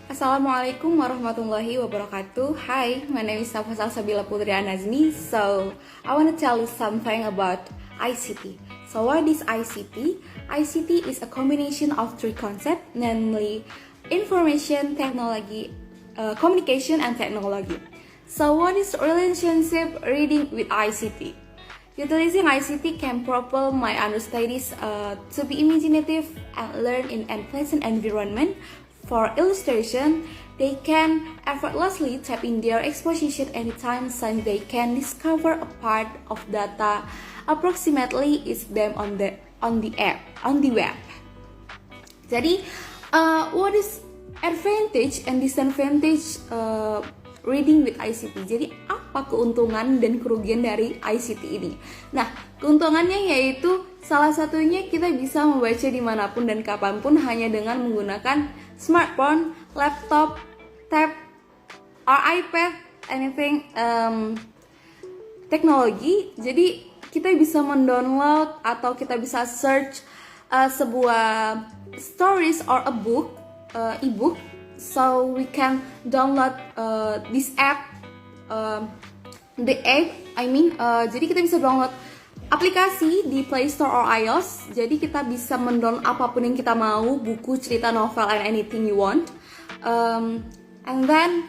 Assalamualaikum warahmatullahi wabarakatuh. Hi, my name is Nafasa Sabila Putri Anazmi. So, I want to tell you something about ICT. So, what is ICT? ICT is a combination of three concepts, namely information, technology, communication, and technology. So, what is relationship reading with ICT? Utilizing ICT can propel my understudies to be imaginative and learn in a pleasant environment. For illustration, they can effortlessly tap in their exposition anytime since they can discover a part of data approximately is them on the web. Jadi, what is advantage and disadvantage reading with ICT? Jadi, apa keuntungan dan kerugian dari ICT ini? Nah, keuntungannya yaitu salah satunya kita bisa membaca dimanapun dan kapanpun hanya dengan menggunakan smartphone, laptop, tab, or iPad, anything teknologi. Jadi kita bisa mendownload atau kita bisa search sebuah stories or a book, ebook. So we can download this app, jadi kita bisa download aplikasi di Play Store or iOS. Jadi kita bisa mendownload apapun yang kita mau, buku, cerita, novel, and anything you want. And then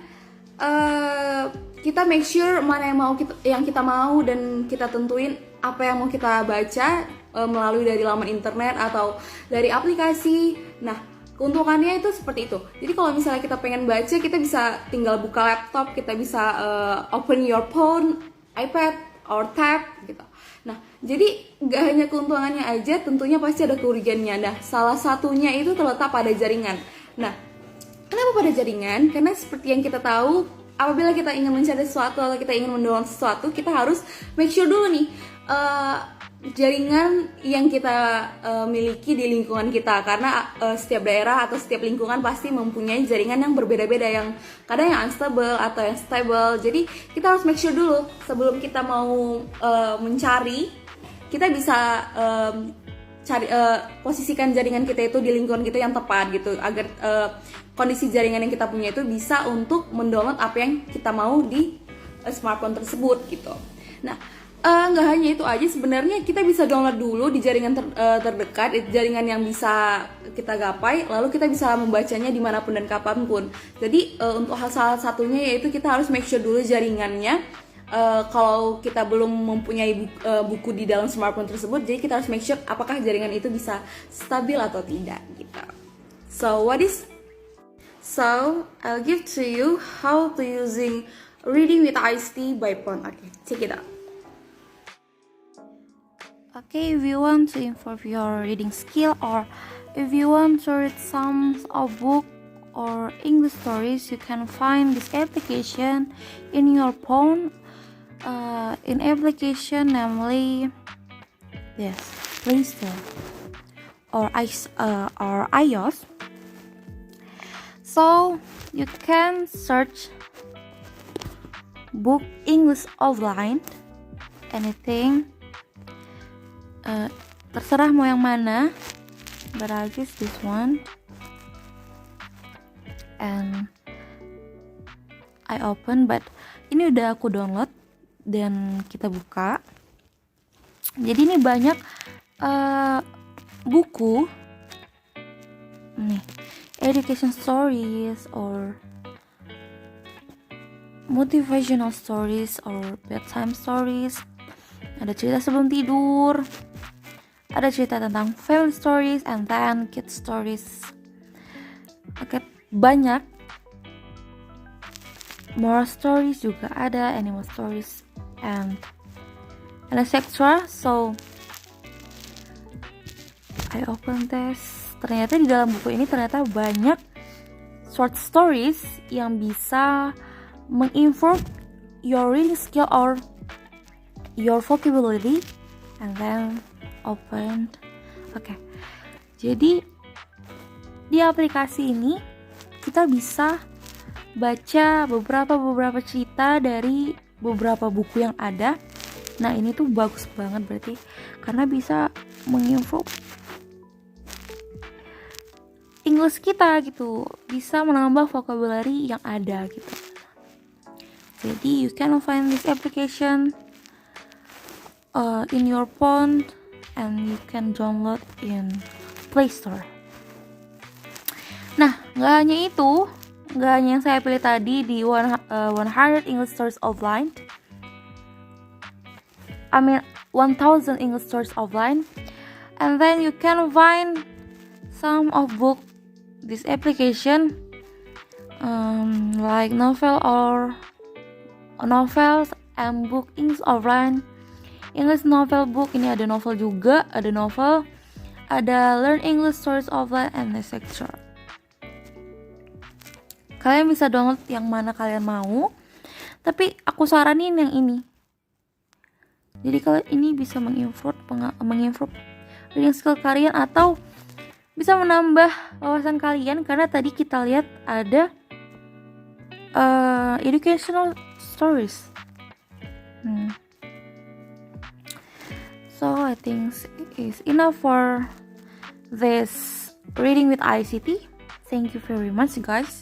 kita make sure mana yang kita mau dan kita tentuin apa yang mau kita baca melalui dari laman internet atau dari aplikasi. Nah, keuntungannya itu seperti itu. Jadi kalau misalnya kita pengen baca, kita bisa tinggal buka laptop, kita bisa open your phone, iPad, or tab gitu. Nah, jadi gak hanya keuntungannya aja, tentunya pasti ada kerugiannya. Nah, salah satunya itu terletak pada jaringan. Nah, kenapa pada jaringan? Karena seperti yang kita tahu, apabila kita ingin mencari sesuatu atau kita ingin mendownload sesuatu, kita harus make sure dulu nih jaringan yang kita miliki di lingkungan kita. Karena setiap daerah atau setiap lingkungan pasti mempunyai jaringan yang berbeda-beda, yang kadang yang unstable atau yang stable. Jadi kita harus make sure dulu sebelum kita mau mencari, kita bisa cari posisikan jaringan kita itu di lingkungan kita yang tepat gitu, agar kondisi jaringan yang kita punya itu bisa untuk mendownload apa yang kita mau di smartphone tersebut gitu. Nah, nggak hanya itu aja, sebenarnya kita bisa download dulu di jaringan terdekat, jaringan yang bisa kita gapai, lalu kita bisa membacanya dimanapun dan kapanpun. Jadi untuk hal salah satunya yaitu kita harus make sure dulu jaringannya. Kalau kita belum mempunyai buku di dalam smartphone tersebut, jadi kita harus make sure apakah jaringan itu bisa stabil atau tidak gitu. So I'll give to you how to using reading with ICT by phone. Okay, check it out. Okay, if you want to improve your reading skill, or if you want to read some of book or English stories, you can find this application in your phone. In application, namely yes, Play Store or iOS. So you can search book English offline, anything. Terserah mau yang mana, but I choose this one and I open. But ini udah aku download dan kita buka. Jadi ini banyak buku nih, education stories or motivational stories or bedtime stories. Ada cerita sebelum tidur, ada cerita tentang family stories and then kids stories. Oke, banyak. Moral stories juga ada, animal stories and etc. So I open this. Ternyata di dalam buku ini ternyata banyak short stories yang bisa mengimprove your reading skill or your vocabulary. And then open. Oke. Jadi di aplikasi ini kita bisa baca beberapa cerita dari beberapa buku yang ada. Nah, ini tuh bagus banget berarti karena bisa mengimprove English kita gitu, bisa menambah vocabulary yang ada gitu. Jadi you can find this application in your phone and you can download in Play Store. Nah, nggak hanya yang saya pilih tadi di 100 English Stories Offline. 1000 English Stories Offline, and then you can find some of book this application, like novels and book English Offline. English novel book, ini ada novel juga, ada novel, ada Learn English Stories Offline and etc. Kalian bisa download yang mana kalian mau, tapi aku saranin yang ini. Jadi kalian ini bisa mengimprove reading skill kalian atau bisa menambah wawasan kalian, karena tadi kita lihat ada educational stories. So I think it is enough for this reading with ICT. Thank you very much, guys.